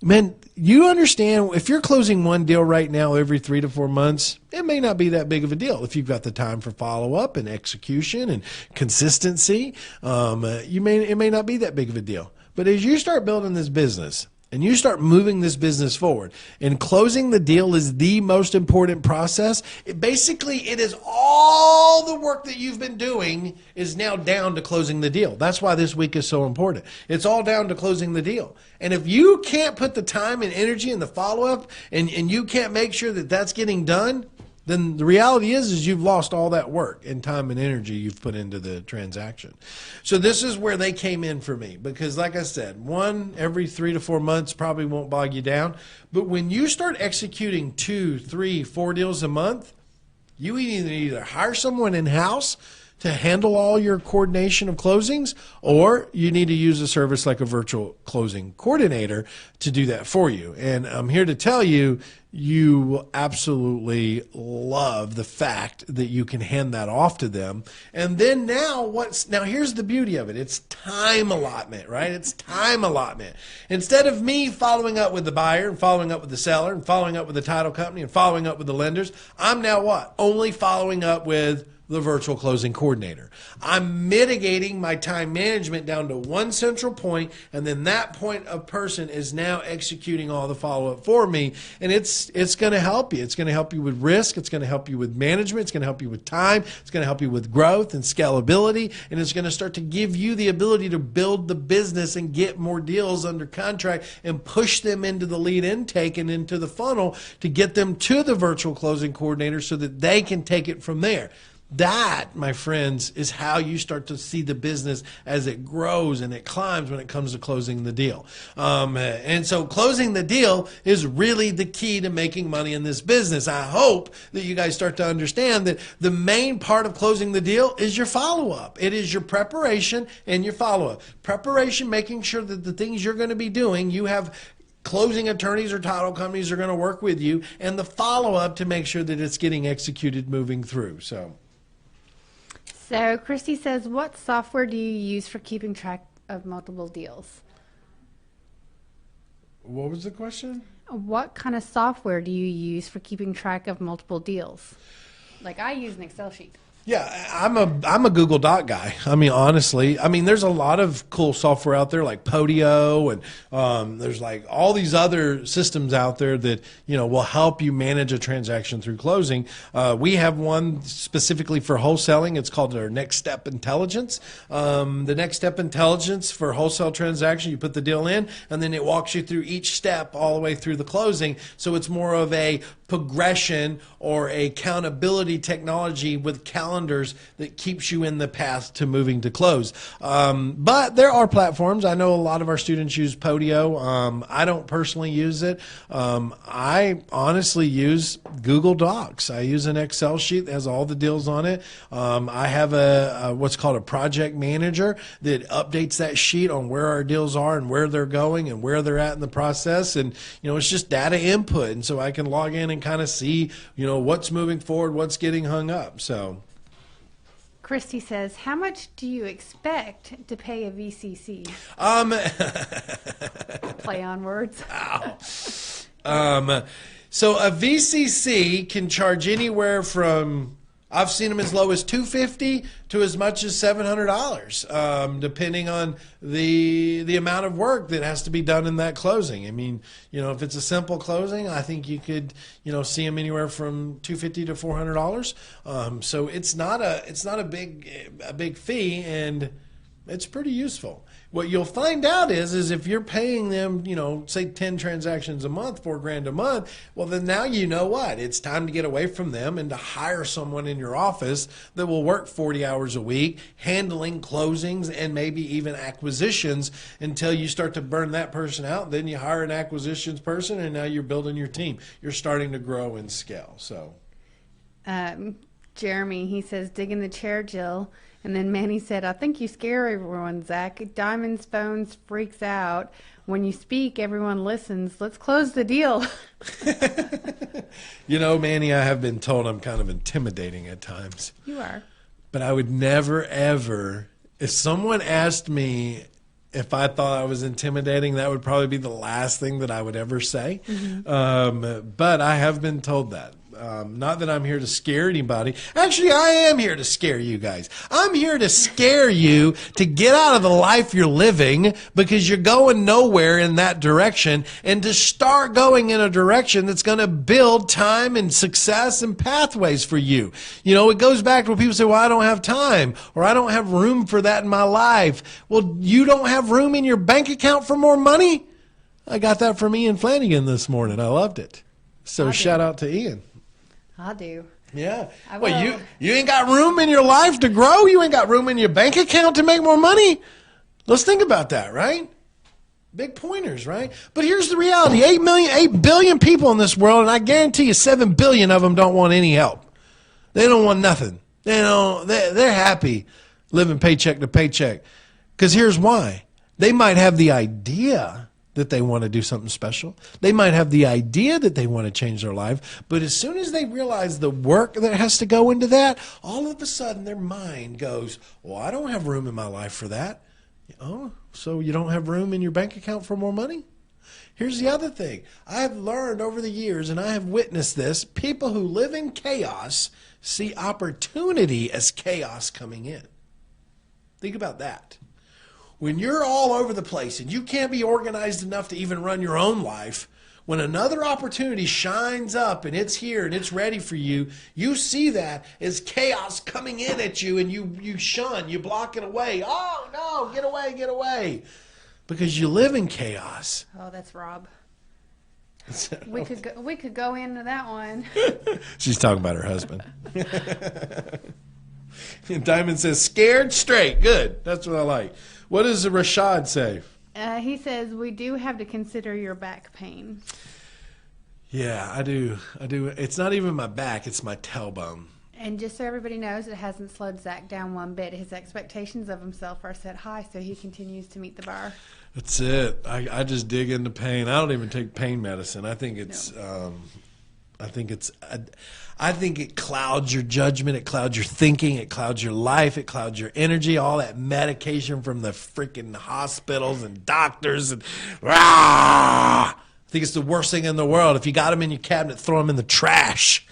man, you understand if you're closing one deal right now every 3 to 4 months, it may not be that big of a deal if you've got the time for follow-up and execution and consistency. It may not be that big of a deal. But as you start building this business and you start moving this business forward, and closing the deal is the most important process, it is all the work that you've been doing is now down to closing the deal. That's why this week is so important. It's all down to closing the deal. And if you can't put the time and energy in the follow-up and you can't make sure that that's getting done, then the reality is you've lost all that work and time and energy you've put into the transaction. So this is where they came in for me, because like I said, one every 3 to 4 months probably won't bog you down. But when you start executing 2, 3, 4 deals a month, you either hire someone in-house to handle all your coordination of closings, or you need to use a service like a virtual closing coordinator to do that for you. And I'm here to tell you, you will absolutely love the fact that you can hand that off to them. And then now here's the beauty of it. It's time allotment, right? It's time allotment. Instead of me following up with the buyer and following up with the seller and following up with the title company and following up with the lenders, I'm now what? Only following up with the virtual closing coordinator. I'm mitigating my time management down to one central point, and then that point of person is now executing all the follow-up for me, and it's going to help you. It's going to help you with risk. It's going to help you with management. It's going to help you with time. It's going to help you with growth and scalability, and it's going to start to give you the ability to build the business and get more deals under contract and push them into the lead intake and into the funnel to get them to the virtual closing coordinator so that they can take it from there. That, my friends, is how you start to see the business as it grows and it climbs when it comes to closing the deal. And so closing the deal is really the key to making money in this business. I hope that you guys start to understand that the main part of closing the deal is your follow-up. It is your preparation and your follow-up. Preparation, making sure that the things you're going to be doing, you have closing attorneys or title companies are going to work with you, and the follow-up to make sure that it's getting executed moving through. So Christy says, what software do you use for keeping track of multiple deals? What was the question? What kind of software do you use for keeping track of multiple deals? Like I use an Excel sheet. Yeah, I'm a Google Doc guy. I mean, honestly, there's a lot of cool software out there like Podio, and there's like all these other systems out there that will help you manage a transaction through closing. We have one specifically for wholesaling. It's called our Next Step Intelligence. The Next Step Intelligence for wholesale transaction, you put the deal in, and then it walks you through each step all the way through the closing. So it's more of a progression or a accountability technology with calendars that keeps you in the path to moving to close. But there are platforms. I know a lot of our students use Podio. I don't personally use it. I honestly use Google Docs. I use an Excel sheet that has all the deals on it. I have a what's called a project manager that updates that sheet on where our deals are and where they're going and where they're at in the process. And it's just data input, and so I can log in and kind of see what's moving forward, what's getting hung up. So Christy says, how much do you expect to pay a VCC? Play on words. So a VCC can charge anywhere from, I've seen them as low as $250 to as much as $700, depending on the amount of work that has to be done in that closing. I mean, if it's a simple closing, I think you could, see them anywhere from $250 to $400. So it's not a big fee, and it's pretty useful. What you'll find out is if you're paying them, say 10 transactions a month, $4,000 a month, well, then now you know what? It's time to get away from them and to hire someone in your office that will work 40 hours a week, handling closings and maybe even acquisitions until you start to burn that person out. Then you hire an acquisitions person, and now you're building your team. You're starting to grow and scale. So, Jeremy, he says, dig in the chair, Jill. And then Manny said, I think you scare everyone, Zach. Diamond's phones freaks out. When you speak, everyone listens. Let's close the deal. Manny, I have been told I'm kind of intimidating at times. You are. But I would never, ever, if someone asked me if I thought I was intimidating, that would probably be the last thing that I would ever say. Mm-hmm. But I have been told that. Not that I'm here to scare anybody. Actually, I am here to scare you guys. I'm here to scare you to get out of the life you're living because you're going nowhere in that direction, and to start going in a direction that's going to build time and success and pathways for you. It goes back to when people say, well, I don't have time, or I don't have room for that in my life. Well, you don't have room in your bank account for more money? I got that from Ian Flanagan this morning. I loved it. So shout out to Ian. I do. Yeah. Well, you ain't got room in your life to grow. You ain't got room in your bank account to make more money. Let's think about that, right? Big pointers, right? But here's the reality. 8 billion people in this world, and I guarantee you 7 billion of them don't want any help. They don't want nothing. They're happy living paycheck to paycheck. Because here's why. They might have the idea that they want to do something special. They might have the idea that they want to change their life, but as soon as they realize the work that has to go into that, all of a sudden their mind goes, well, I don't have room in my life for that. Oh, so you don't have room in your bank account for more money? Here's the other thing. I have learned over the years, and I have witnessed this, people who live in chaos see opportunity as chaos coming in. Think about that. When you're all over the place and you can't be organized enough to even run your own life, when another opportunity shines up and it's here and it's ready for you, you see that as chaos coming in at you, and you shun, you block it away. Oh, no, get away. Because you live in chaos. Oh, that's Rob. We could go into that one. She's talking about her husband. Diamond says, scared straight. Good. That's what I like. What does Rashad say? He says, we do have to consider your back pain. Yeah, I do. It's not even my back. It's my tailbone. And just so everybody knows, it hasn't slowed Zach down one bit. His expectations of himself are set high, so he continues to meet the bar. That's it. I just dig into pain. I don't even take pain medicine. I think it's I think it clouds your judgment. It clouds your thinking. It clouds your life. It clouds your energy. All that medication from the freaking hospitals and doctors and I think it's the worst thing in the world. If you got them in your cabinet, throw them in the trash.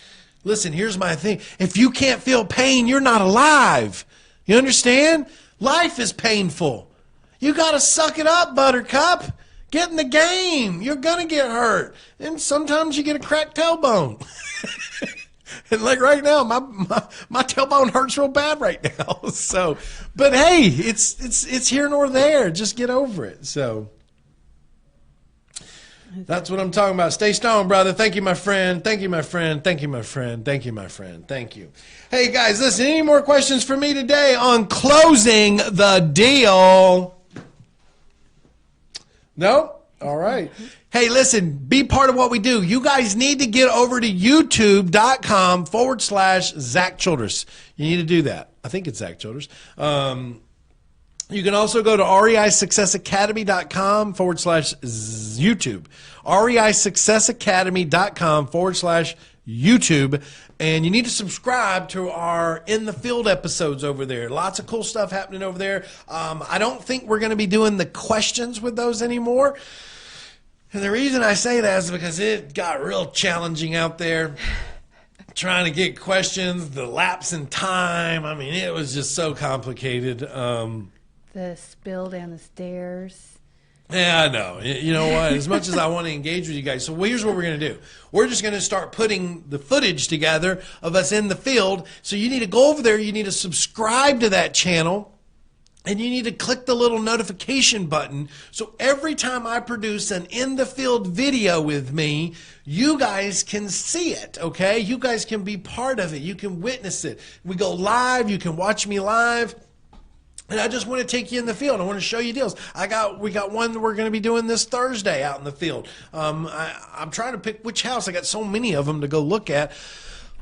Listen, here's my thing. If you can't feel pain, you're not alive. You understand? Life is painful. You got to suck it up, Buttercup. Get in the game. You're going to get hurt. And sometimes you get a cracked tailbone. And like right now, my tailbone hurts real bad right now. So, but hey, it's here nor there. Just get over it. So that's what I'm talking about. Stay strong, brother. Thank you, my friend. Thank you, my friend. Thank you, my friend. Thank you, my friend. Thank you. Hey, guys, listen, any more questions for me today on closing the deal? No? All right. Hey, listen, be part of what we do. You guys need to get over to youtube.com/Zack Childress. You need to do that. I think it's Zack Childress. You can also go to REISuccessAcademy.com/YouTube. REISuccessAcademy.com/YouTube. And you need to subscribe to our In the Field episodes over there. Lots of cool stuff happening over there. I don't think we're going to be doing the questions with those anymore. And the reason I say that is because it got real challenging out there. Trying to get questions, the lapse in time. I mean, it was just so complicated. The spill down the stairs. Yeah, I know. You know what? As much as I want to engage with you guys, so here's what we're going to do. We're just going to start putting the footage together of us in the field. So you need to go over there. You need to subscribe to that channel. And you need to click the little notification button. So every time I produce an in the field video with me, you guys can see it, okay? You guys can be part of it. You can witness it. We go live. You can watch me live. And I just want to take you in the field. I want to show you deals. We got one that we're going to be doing this Thursday out in the field. I'm trying to pick which house. I got so many of them to go look at.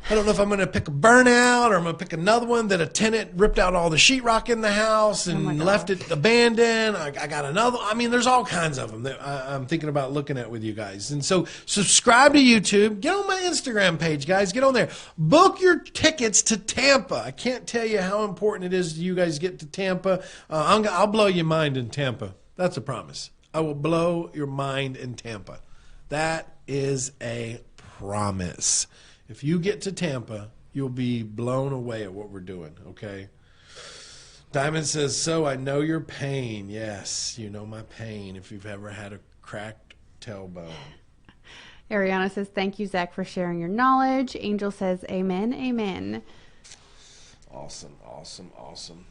I don't know if I'm going to pick a burnout or I'm going to pick another one that a tenant ripped out all the sheetrock in the house and left it abandoned. I got another. I mean, there's all kinds of them that I'm thinking about looking at with you guys. And so subscribe to YouTube. Get on my Instagram page, guys. Get on there. Book your tickets to Tampa. I can't tell you how important it is you guys get to Tampa. I'll blow your mind in Tampa. That's a promise. I will blow your mind in Tampa. That is a promise. If you get to Tampa, you'll be blown away at what we're doing, okay? Diamond says, so I know your pain. Yes, you know my pain if you've ever had a cracked tailbone. Ariana says, thank you, Zack, for sharing your knowledge. Angel says, amen, amen. Awesome, awesome, awesome.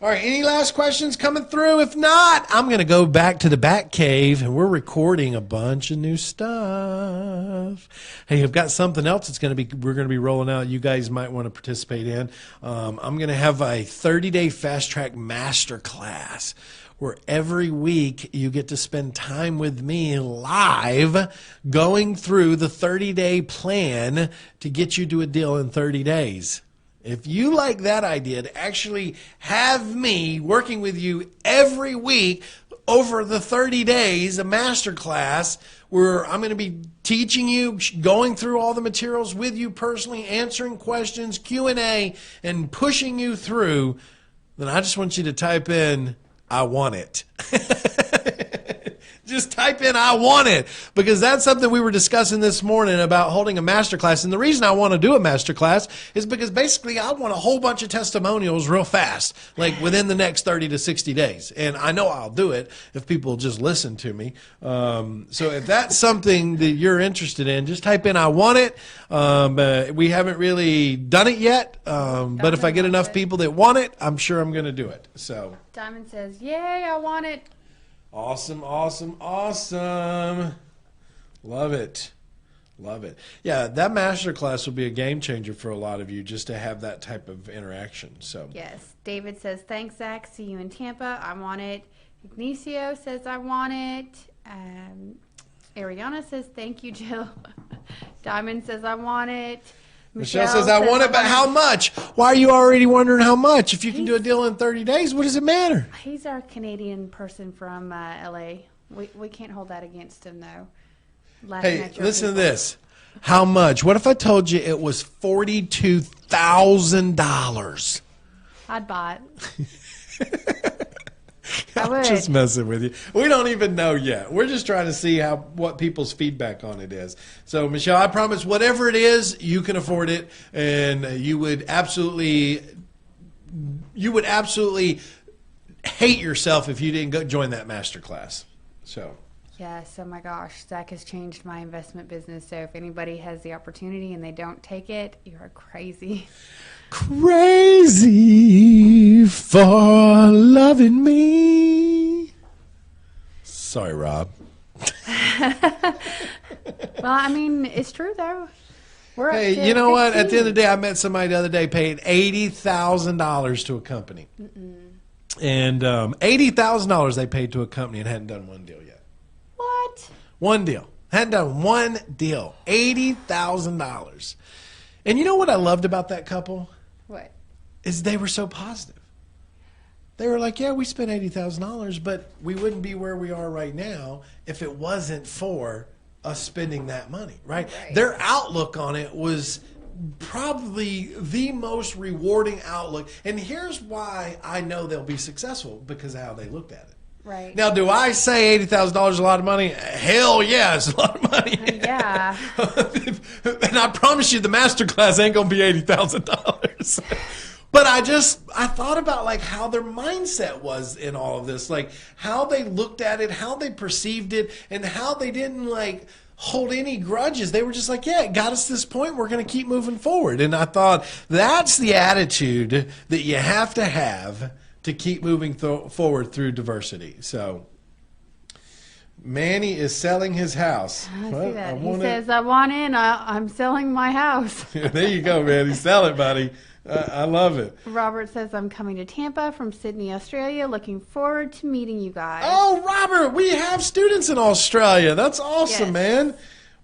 All right, any last questions coming through? If not, I'm going to go back to the back cave, and we're recording a bunch of new stuff. Hey, I've got something else we're going to be rolling out. You guys might want to participate in. I'm going to have a 30-day fast-track masterclass where every week you get to spend time with me live going through the 30-day plan to get you to a deal in 30 days. If you like that idea to actually have me working with you every week over the 30 days, a masterclass where I'm going to be teaching you, going through all the materials with you personally, answering questions, Q&A, and pushing you through, then I just want you to type in, I want it. Just type in, I want it, because that's something we were discussing this morning about holding a masterclass. And the reason I want to do a masterclass is because basically I want a whole bunch of testimonials real fast, like within the next 30 to 60 days. And I know I'll do it if people just listen to me. So if that's something that you're interested in, just type in, I want it. We haven't really done it yet. But if I get enough people that want it, I'm sure I'm going to do it. So Diamond says, yay, I want it. Awesome, awesome, awesome. Love it. Love it. Yeah, that masterclass will be a game changer for a lot of you just to have that type of interaction. So yes. David says, thanks, Zack. See you in Tampa. I want it. Ignacio says, I want it. Ariana says, thank you, Jill. Diamond says, I want it. Michelle says, I want it, but how much? Why are you already wondering how much? If you can do a deal in 30 days, what does it matter? He's our Canadian person from L.A. We can't hold that against him, though. Hey, listen to this. How much? What if I told you it was $42,000? I'd buy it. I would. Just messing with you. We don't even know yet. We're just trying to see what people's feedback on it is. So, Michelle, I promise whatever it is, you can afford it, and you would absolutely hate yourself if you didn't go join that master class. So. Yes, oh my gosh, Zack has changed my investment business. So if anybody has the opportunity and they don't take it, you're crazy. Crazy for loving me. Sorry, Rob. Well, I mean, it's true though. We're up Hey, to you know what? 15. At the end of the day, I met somebody the other day paid $80,000 to a company. And $80,000 they paid to a company and hadn't done one deal yet. What? One deal. Hadn't done one deal. $80,000. And you know what I loved about that couple? What? Is they were so positive. They were like, yeah, we spent $80,000, but we wouldn't be where we are right now if it wasn't for us spending that money, right? Their outlook on it was probably the most rewarding outlook. And here's why I know they'll be successful, because of how they looked at it. Right. Now, do I say $80,000 is a lot of money? Hell yeah, it's a lot of money. Yeah. And I promise you the master class ain't going to be $80,000. But I thought about like how their mindset was in all of this, like how they looked at it, how they perceived it, and how they didn't like hold any grudges. They were just like, yeah, it got us to this point. We're going to keep moving forward. And I thought that's the attitude that you have to keep moving forward through diversity. So Manny is selling his house. I see that. He says, I want in. I'm selling my house. There you go, Manny. Sell it, buddy. I love it. Robert says, I'm coming to Tampa from Sydney, Australia. Looking forward to meeting you guys. Oh, Robert, we have students in Australia. That's awesome, Yes. man.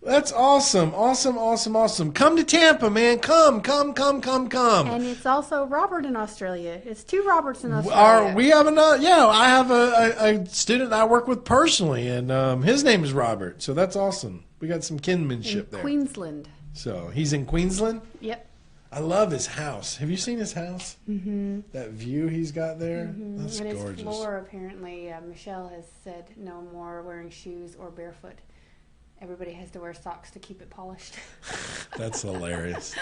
That's awesome. Awesome. Come to Tampa, man. Come. And it's also Robert in Australia. It's two Roberts in Australia. We have I have a student I work with personally, and his name is Robert. So that's awesome. We got some kinship in there. Queensland. So he's in Queensland? Yep. I love his house. Have you seen his house? Mm-hmm. That view he's got there? Mm-hmm. That's and gorgeous. his floor, apparently, Michelle has said no more wearing shoes or barefoot. Everybody has to wear socks to keep it polished. That's hilarious.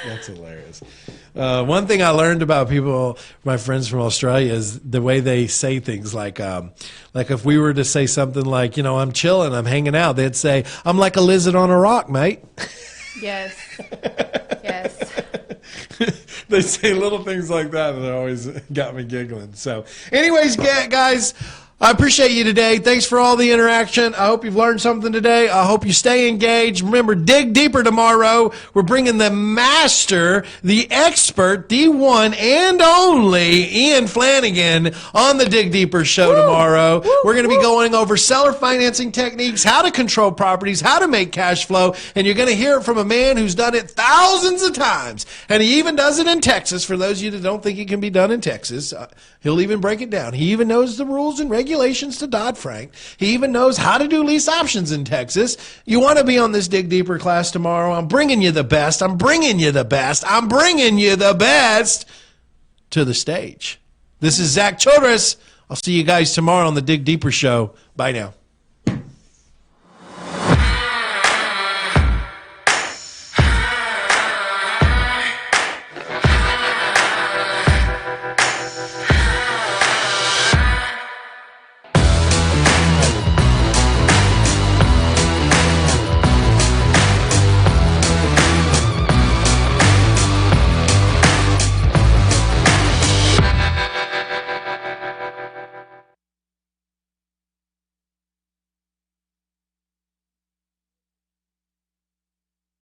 One thing I learned about people, my friends from Australia, is the way they say things. Like if we were to say something like, I'm chilling, I'm hanging out, they'd say, I'm like a lizard on a rock, mate. Yes. They say little things like that, and it always got me giggling. So, anyways, guys, I appreciate you today. Thanks for all the interaction. I hope you've learned something today. I hope you stay engaged. Remember, dig deeper tomorrow. We're bringing the master, the expert, the one and only Ian Flanagan on the Dig Deeper show tomorrow. We're going to be going over seller financing techniques, how to control properties, how to make cash flow, and you're going to hear it from a man who's done it thousands of times, and he even does it in Texas. For those of you that don't think it can be done in Texas, he'll even break it down. He even knows the rules and regulations to Dodd-Frank. He even knows how to do lease options in Texas. You want to be on this Dig Deeper class tomorrow. I'm bringing you the best. I'm bringing you the best to the stage. This is Zack Childress. I'll see you guys tomorrow on the Dig Deeper show. Bye now.